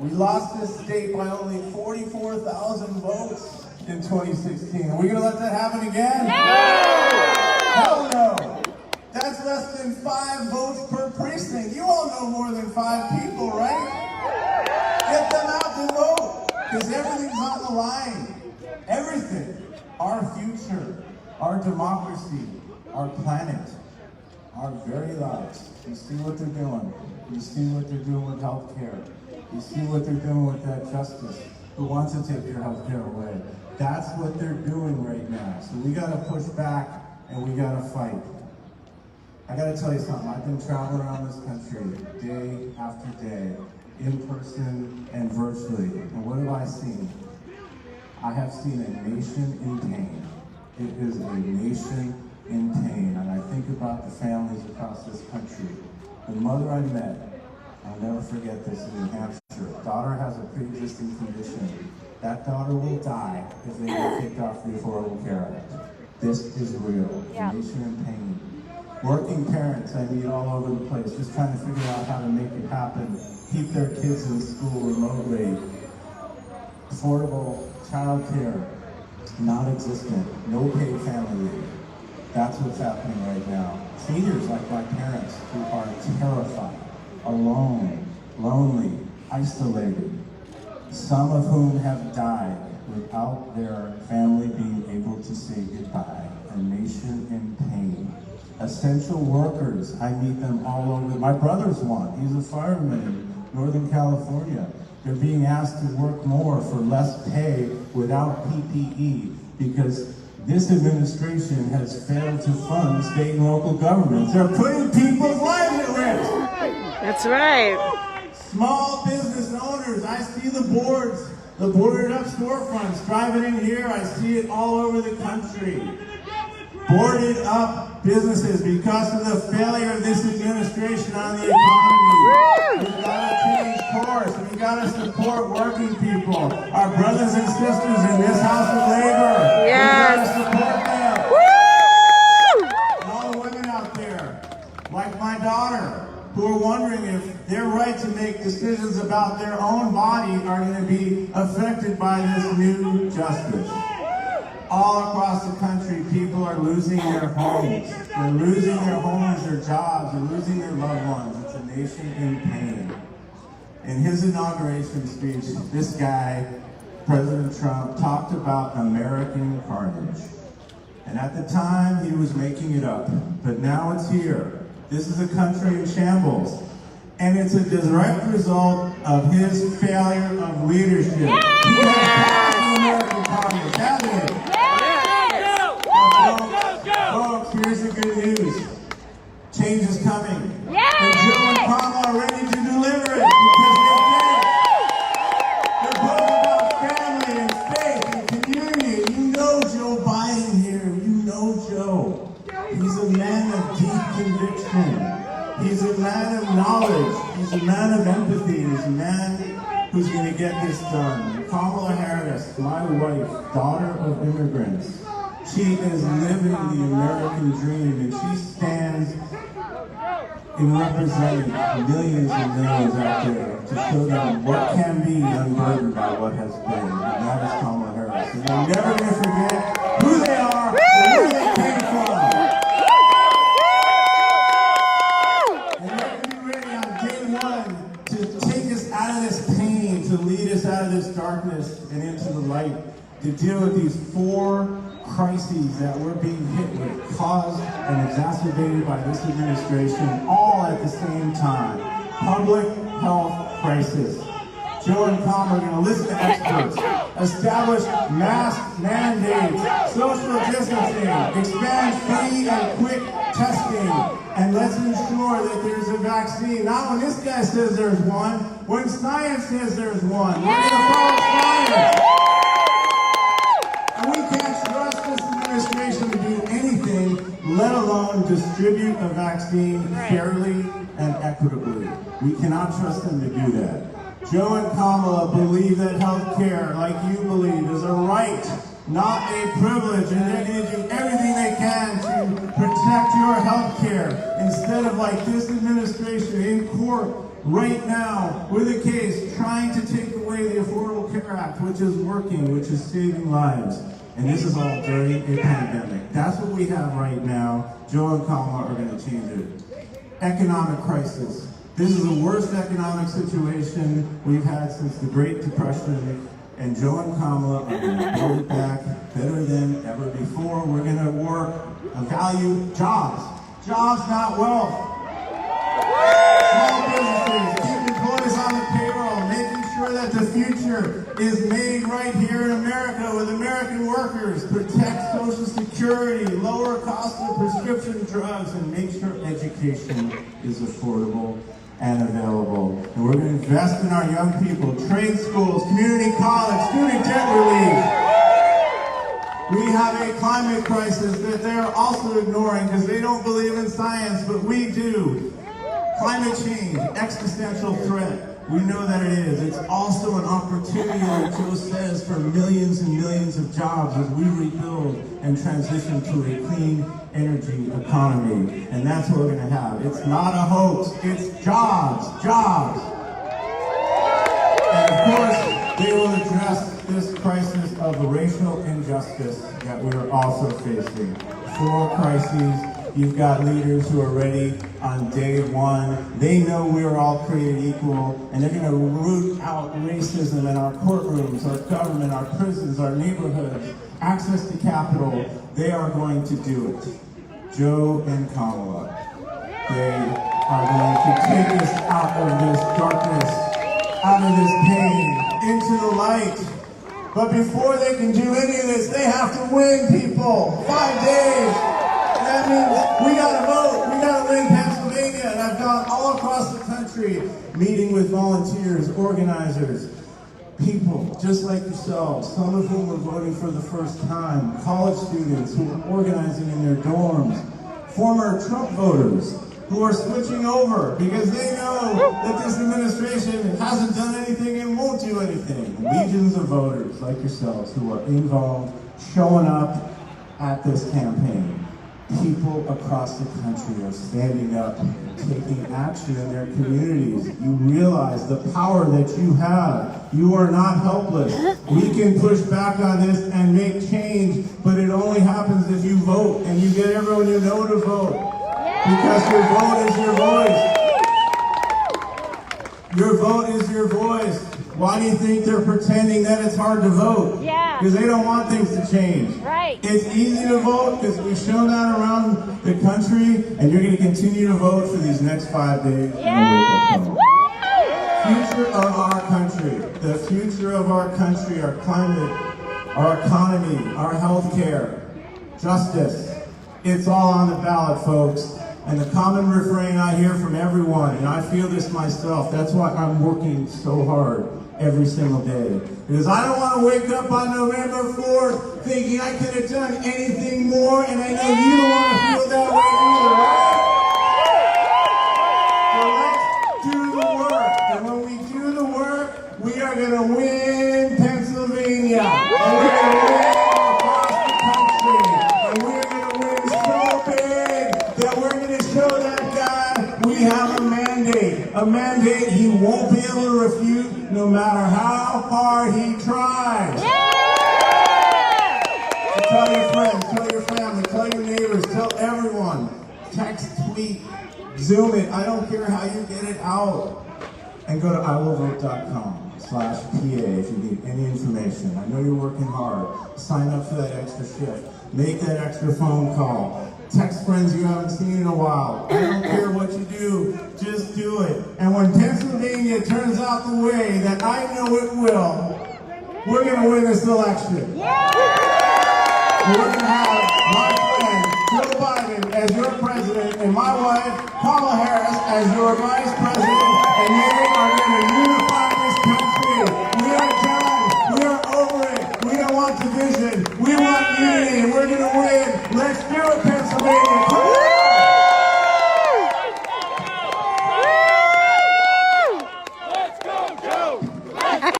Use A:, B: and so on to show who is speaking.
A: We lost this state by only 44,000 votes in 2016. Are we going to let that happen again? No! Hell no! That's less than 5 votes per precinct. You all know more than 5 people, right? Get them out to vote, because everything's on the line. Everything. Our future, our democracy, our planet, our very lives. You see what they're doing. You see what they're doing with healthcare. You see what they're doing with that justice. Who wants to take your healthcare away? That's what they're doing right now. So we got to push back and we got to fight. I got to tell you something. I've been traveling around this country day after day, in person and virtually. And what have I seen? I have seen a nation in pain. It is a nation in pain. And I think about the families across this country. The mother I met, I'll never forget this, in New Hampshire. Daughter has a pre-existing condition. That daughter will die if they get kicked off the Affordable Care Act. This is real. Yeah. Nation in pain. Working parents I meet all over the place, just trying to figure out how to make it happen, keep their kids in school remotely. Affordable child care, non-existent, no paid family leave. That's what's happening right now. Seniors like my parents who are terrified, alone, lonely, isolated, some of whom have died without their family being able to say goodbye. A nation in pain. Essential workers, I meet them all over. My brother's one, he's a fireman in Northern California. They're being asked to work more for less pay without PPE because this administration has failed to fund state and local governments. They're putting people's lives at risk.
B: That's right.
A: Small business owners, I see the boards, the boarded up storefronts. Driving in here, I see it all over the country. Boarded up businesses because of the failure of this administration on the economy. We've got to change course. We've got to support working people. Our brothers and sisters in this House of Labor.
B: Yes.
A: We've got to support them. Woo! And all the women out there, like my daughter, who are wondering if their right to make decisions about their own body are going to be affected by this new justice. All across the country, people are losing their homes. They're losing their homes, their jobs, they're losing their loved ones. It's a nation in pain. In his inauguration speech, this guy, President Trump, talked about American carnage. And at the time, he was making it up. But now it's here. This is a country in shambles. And it's a direct result of his failure of leadership. Yeah! He has passed American carnage, hasn't it? Folks, here's the good news. Change is coming. Yay! And Joe and Kamala are ready to deliver it because they did it. They're both about family and faith and community. You know Joe Biden here. You know Joe. He's a man of deep conviction. He's a man of knowledge. He's a man of empathy. He's a man who's going to get this done. Kamala Harris, my wife, daughter of immigrants. She is living the American dream, and she stands in representing millions and millions out there to show them what can be unburdened by what has been, and that is Kamala Harris. And they're never going to forget who they are and where they came from. And they're going to be ready on day one to take us out of this pain, to lead us out of this darkness and into the light, to deal with these 4 crises that we're being hit with, caused and exacerbated by this administration, all at the same time. Public health crisis. Joe and Kamala are going to listen to experts, establish mask mandates, social distancing, expand free and quick testing, and let's ensure that there's a vaccine. Not when this guy says there's one, when science says there's one. We're going to follow science. And we can't trust this administration to do anything, let alone distribute a vaccine fairly and equitably. We cannot trust them to do that. Joe and Kamala believe that health care, like you believe, is a right, not a privilege, and they're going to do everything they can to protect your health care instead of, like this administration in court, right now with a case trying to take away the Affordable Care Act, which is working, which is saving lives. And this is all during a pandemic. That's what we have right now. Joe and Kamala are going to change it. Economic crisis. This is the worst economic situation we've had since the Great Depression. And Joe and Kamala are going to build it back better than ever before. We're going to work and value jobs. Jobs, not wealth. Small businesses, keep employees on the payroll, making sure that the future is made right here in America with American workers, protect Social Security, lower costs of prescription drugs, and make sure education is affordable and available. And we're going to invest in our young people, trade schools, community college, student debt relief. We have a climate crisis that they're also ignoring because they don't believe in science, but we do. Climate change, existential threat. We know that it is. It's also an opportunity, like Joe says, for millions and millions of jobs as we rebuild and transition to a clean energy economy. And that's what we're going to have. It's not a hoax. It's jobs. Jobs. And of course, they will address this crisis of racial injustice that we're also facing. 4 crises. You've got leaders who are ready on day one. They know we're all created equal, and they're going to root out racism in our courtrooms, our government, our prisons, our neighborhoods, access to capital. They are going to do it. Joe and Kamala, they are going to take us out of this darkness, out of this pain, into the light. But before they can do any of this, they have to win, people. 5 days. That means we gotta vote. We gotta win Pennsylvania. And I've gone all across the country meeting with volunteers, organizers, people just like yourselves, some of whom are voting for the first time, college students who are organizing in their dorms, former Trump voters who are switching over because they know that this administration hasn't done anything and won't do anything. Legions of voters like yourselves who are involved, showing up at this campaign. People across the country are standing up and taking action in their communities. You realize the power that you have. You are not helpless. We can push back on this and make change, but it only happens if you vote and you get everyone you know to vote. Because your vote is your voice. Your vote is your voice. Why do you think they're pretending that it's hard to vote?
C: Yeah.
A: Because they don't want things to change.
C: Right.
A: It's easy to vote because we've shown that around the country, and you're going to continue to vote for these next 5 days.
C: Yes! Woo!
A: Future of our country, the future of our country, our climate, our economy, our health care, justice. It's all on the ballot, folks. And the common refrain I hear from everyone, and I feel this myself, that's why I'm working so hard every single day. Because I don't want to wake up on November 4th thinking I could have done anything more, and I know you don't want to feel that way either, right? So let's do the work. And when we do the work, we are going to win Pennsylvania. And we're going to win across the country. And we're going to win so big that we're going to show that guy we have a mandate he won't be able to refute no matter how hard he tries. So tell your friends, tell your family, tell your neighbors, tell everyone. Text, tweet, Zoom it. I don't care how you get it out. And go to iwillvote.com/PA if you need any information. I know you're working hard. Sign up for that extra shift. Make that extra phone call. Text friends you haven't seen in a while. I don't care what you do, just do it. And when Pennsylvania turns out the way that I know it will, we're going to win this election. We're going to have my friend Joe Biden as your president and my wife Kamala Harris as your vice president, and they are going to unify this country. We are done. We are over it. We don't want division. We want unity, and we're going to win. Let's do it, Pennsylvania.